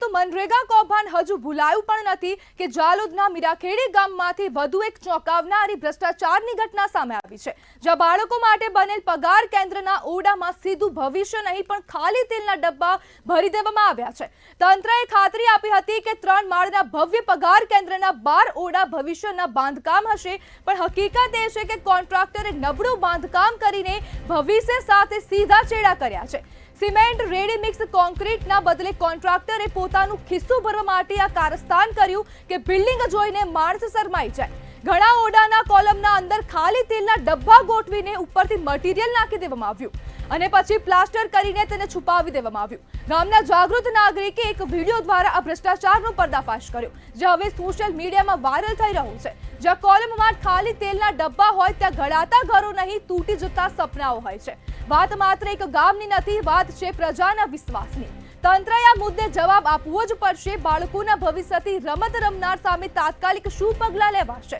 જાલોદનું મનરેગા કૌભાંડ હજુ ભૂલાયું પણ નથી કે જાલોદના મીરાખેડી ગામમાંથી વધુ એક ચોંકાવનારી ભ્રષ્ટાચારની ઘટના સામે આવી છે, જ્યાં બાળકો માટે બનેલ પગાર કેન્દ્રના ઓરડામાં સીધું ભવિષ્ય નહીં પણ ખાલી તેલના ડબ્બા ભરી દેવામાં આવ્યા છે। તંત્રએ ખાતરી આપી હતી કે 3 માળના ભવ્ય પગાર કેન્દ્રના 12 ઓરડા ભવિષ્યના બાંધકામ હશે, પણ હકીકત એ છે કે કોન્ટ્રાક્ટરે નબળું બાંધકામ કરીને ભવિષ્ય સાથે સીધા ચેડા કર્યા છે। સિમેન્ટ રેડી મિક્સ કોન્ક્રીટના બદલે કોન્ટ્રાક્ટરે પોતાનું ખિસ્સું ભરવા માટે આ કારસ્તાન કર્યું કે બિલ્ડિંગ જોઈને માણસ શરમાઈ જાય। ઘણા ઓરડાના કોલમના અંદર ખાલી તેલના ડબ્બા ગોઠવીને ઉપરથી મટીરીયલ નાખી દેવામાં આવ્યું અને પછી પ્લાસ્ટર કરીને તેને છુપાવી દેવામાં આવ્યું। ગામના જાગૃત નાગરિકે એક વિડીયો દ્વારા આ ભ્રષ્ટાચારનો પર્દાફાશ કર્યો, જે હવે સોશિયલ મીડિયામાં વાયરલ થઈ રહ્યું છે। જ્યાં કોલમમાં ખાલી તેલના ડબ્બા હોય ત્યાં ઘડાતા ઘરો નહીં, તૂટી જતા સપનાઓ હોય છે। વાત માત્ર એક ગામની નથી, વાત છે પ્રજાના વિશ્વાસની। તંત્રએ આ મુદ્દે જવાબ આપવો જ પડશે। બાળકોના ભવિષ્યથી રમત રમનાર સામે તાત્કાલિક શું પગલાં લેવાશે?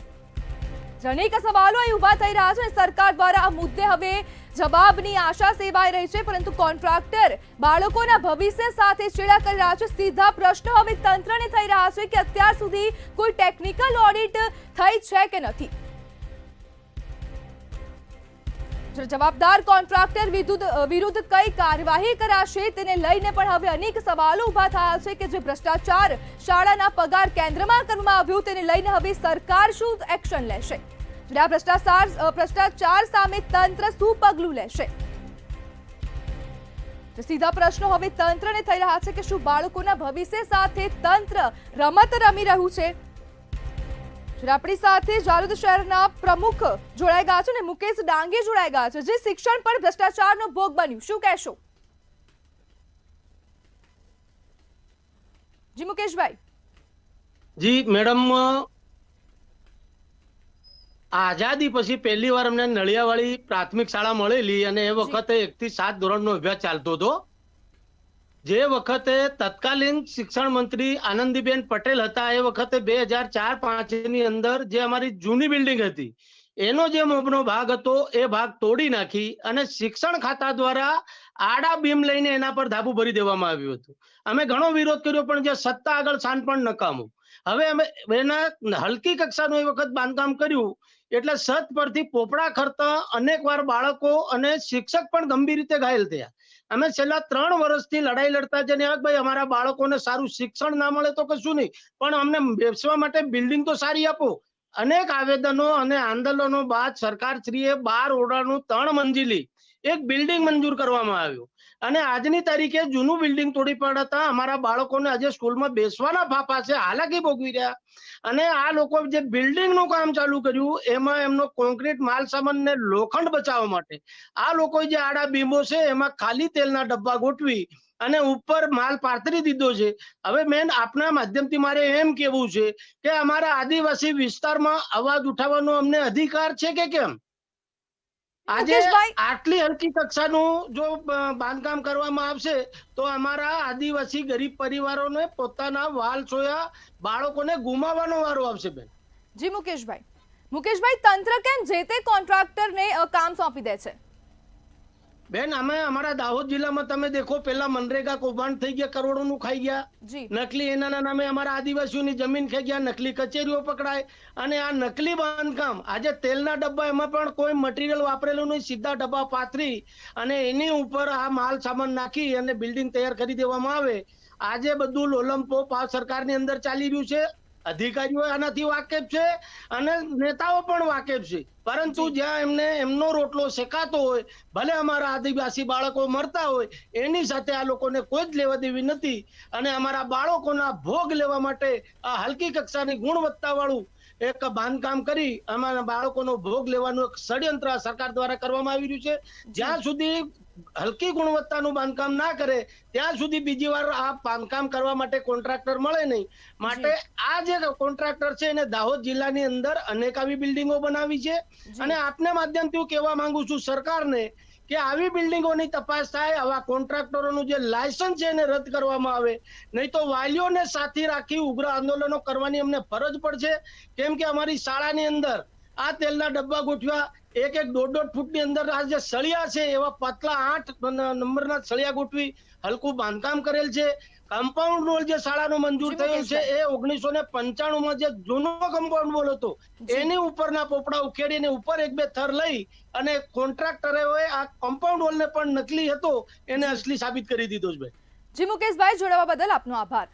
અનેક સવાલો ઉભા થઈ રહ્યા છે। સરકાર દ્વારા આ મુદ્દે હવે જવાબની આશા સેવાઈ રહી છે, પરંતુ કોન્ટ્રાક્ટર બાળકોના ભવિષ્ય સાથે ચેડા કરી રહ્યા છે। સીધા પ્રશ્ન હવે તંત્રને થઈ રહ્યા છે કે અત્યાર સુધી કોઈ ટેકનિકલ ઓડિટ થઈ છે કે નથી। જવાબદાર કોન્ટ્રાક્ટર વિરુદ્ધ કઈ કાર્યવાહી કરાશે તેને લઈને પણ હવે અનેક સવાલો ઉભા થયા છે કે જે ભ્રષ્ટાચાર શાળાના પગાર કેન્દ્રમાં કરવામાં આવ્યું તેને લઈને હવે સરકાર શું એક્શન લેશે? આ ભ્રષ્ટાચાર સામે તંત્ર શું પગલું લેશે? સીધા પ્રશ્નો હવે તંત્રને થઈ રહ્યા છે કે શું બાળકોના ભવિષ્ય સાથે તંત્ર રમત રમી રહ્યું છે? આપણી સાથે જાલોદ શહેરના પ્રમુખ જોડાઈ ગયા છે અને મુકેશ ડાંગે જોડાઈ ગયા છે, જે શિક્ષણ પર ભ્રષ્ટાચારનો ભોગ બન્યું, શું કહેશો? જી મુકેશભાઈ। જી મેડમ, આઝાદી પછી પહેલી વાર અમને નળિયાવાળી પ્રાથમિક શાળા મળેલી અને એ વખતે 1 થી 7 ધોરણનો અભ્યાસ ચાલતો હતો। જે વખતે તત્કાલીન શિક્ષણ મંત્રી આનંદીબેન પટેલ હતા, એ વખતે 2004-5 ની અંદર જે અમારી જૂની બિલ્ડિંગ હતી એનો જે મોભનો ભાગ હતો એ ભાગ તોડી નાખી અને શિક્ષણ ખાતા દ્વારા આડા બીમ લઈને એના પર ધાબુ ભરી દેવામાં આવ્યું હતું। અમે ઘણો વિરોધ કર્યો, પણ જે સત્તા આગળ શાન પણ નકામું। હવે અમે એના હલકી કક્ષાનું એ વખત બાંધકામ કર્યું એટલે છત પરથી પોપડા ખરતા અનેક વાર બાળકો અને શિક્ષક પણ ગંભીર રીતે ઘાયલ થયા। અમે છેલ્લા 3 વર્ષથી લડાઈ લડતા છે, ભાઈ અમારા બાળકોને સારું શિક્ષણ ના મળે તો કશું નહીં, પણ અમને બેસવા માટે બિલ્ડિંગ તો સારી આપો। અનેક આવેદનો અને આંદોલનો બાદ સરકારશ્રીએ 12 ઓરડાનું 3 મંજિલી એક બિલ્ડિંગ મંજૂર કરવામાં આવ્યું અને આજની તારીખે જૂનું બિલ્ડિંગ તોડી પાડતા અમારા બાળકોને આજે સ્કૂલમાં બેસવાના ફાફા છે, હાલાકી ભોગવી રહ્યા। અને આ લોકો જે બિલ્ડિંગનું કામ ચાલુ કર્યું એમાં એમનો કોન્ક્રીટ માલ સામાન ને લોખંડ બચાવવા માટે આ લોકો જે આડા બીમો છે એમાં ખાલી તેલના ડબ્બા ગોઠવી અને ઉપર માલ પાથરી દીધો છે। હવે મેન આપના માધ્યમથી મારે એમ કેવું છે કે અમારા આદિવાસી વિસ્તારમાં અવાજ ઉઠાવવાનો અમને અધિકાર છે કે કેમ? આજે આટલી હલકી કક્ષાનું જો બાંધકામ કરવામાં આવશે તો અમારા આદિવાસી ગરીબ પરિવારોને પોતાના વાલ છોયા બાળકોને ગુમાવવાનો વારો આવશે બેન। જી મુકેશભાઈ, તંત્ર કેમ જે તે કોન્ટ્રાક્ટરને કામ સોંપી દે છે? બેન, અમે અમારા દાહોદ જિલ્લામાં તમે દેખો, પેલા મનરેગા કૌભાંડ થઈ ગયા, કરોડોનું ખાઈ ગયા। નકલી એના નામે અમારા આદિવાસીઓની જમીન ખાઈ ગયા, નકલી કચેરીઓ પકડાય અને આ નકલી બાંધકામ આજે તેલના ડબ્બા એમાં પણ કોઈ મટીરિયલ વાપરેલું નહીં, સીધા ડબ્બા પાથરી અને એની ઉપર આ માલ સામાન નાખી અને બિલ્ડિંગ તૈયાર કરી દેવામાં આવે। આજે બધું લોલમપોપ આ સરકારની અંદર ચાલી રહ્યું છે। અધિકારીઓ આનાથી વાકેફ છે અને નેતાઓ પણ વાકેફ છે, પરંતુ જ્યાં એમને એમનો રોટલો શેકાતો હોય, ભલે અમારા આદિવાસી બાળકો મરતા હોય, એની સાથે આ લોકોને કોઈ જ લેવા દેવી નથી અને અમારા બાળકોના ભોગ લેવા માટે આ હલકી કક્ષાની ગુણવત્તા વાળું એક બાંધકામ કરી અમારા બાળકોનો ભોગ લેવાનું એક ષડયંત્ર સરકાર દ્વારા કરવામાં આવી રહ્યું છે। જ્યાં સુધી હલકી ગુણવત્તાનું બાંધકામ ના કરે ત્યાં સુધી બીજી વાર આ બાંધકામ કરવા માટે કોન્ટ્રાક્ટર મળે નહીં। માટે આ જે કોન્ટ્રાક્ટર છે એને દાહોદ જિલ્લાની અંદર અનેક આવી બિલ્ડિંગો બનાવી છે અને આપને માધ્યમથી હું કહેવા માંગુ છું સરકારને કે આવી બિલ્ડિંગોની તપાસ થાય, આવા કોન્ટ્રાક્ટરોનું જે લાયસન્સ છે એને રદ કરવામાં આવે, નહીં તો વાલીઓને સાથી રાખી ઉગ્ર આંદોલનો કરવાની અમને ફરજ પડશે। કેમ કે અમારી શાળાની અંદર આ તેલના ડબ્બા ગોઠવ્યા, 1-1, 1.5 ફૂટની અંદર આ જે સળિયા છે એવા પતલા 8 નંબરના સળિયા ગોઠવી હલકું બાંધકામ કરેલ છે। કમ્પાઉન્ડ વોલ જે શાળાનો મંજૂર જી, થયો છે એ 1995 માં જે જૂનો કમ્પાઉન્ડ વોલ હતો એની ઉપરના પોપડા ઉખેડીને ઉપર એક બે થર લઈ અને કોન્ટ્રાક્ટરે આ કમ્પાઉન્ડ વોલને પણ નકલી હતો એને અસલી સાબિત કરી દીધો છે. જી મુકેશભાઈ, જોડાવા બદલ આપનો આભાર.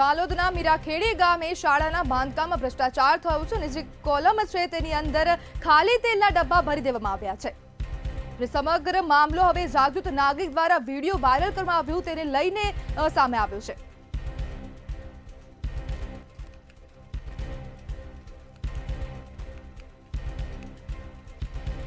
જાલોદના મીરાખેડી ગામે શાળાના બાંધકામમાં ભ્રષ્ટાચાર થયો છે અને જે કોલમ છે તેની અંદર ખાલી તેલના ડબ્બા ભરી દેવામાં આવ્યા છે. સમગ્ર મામલો હવે જાગૃત નાગરિક દ્વારા વિડીયો વાયરલ કરવામાં આવ્યું તેને લઈને સામે આવ્યો છે.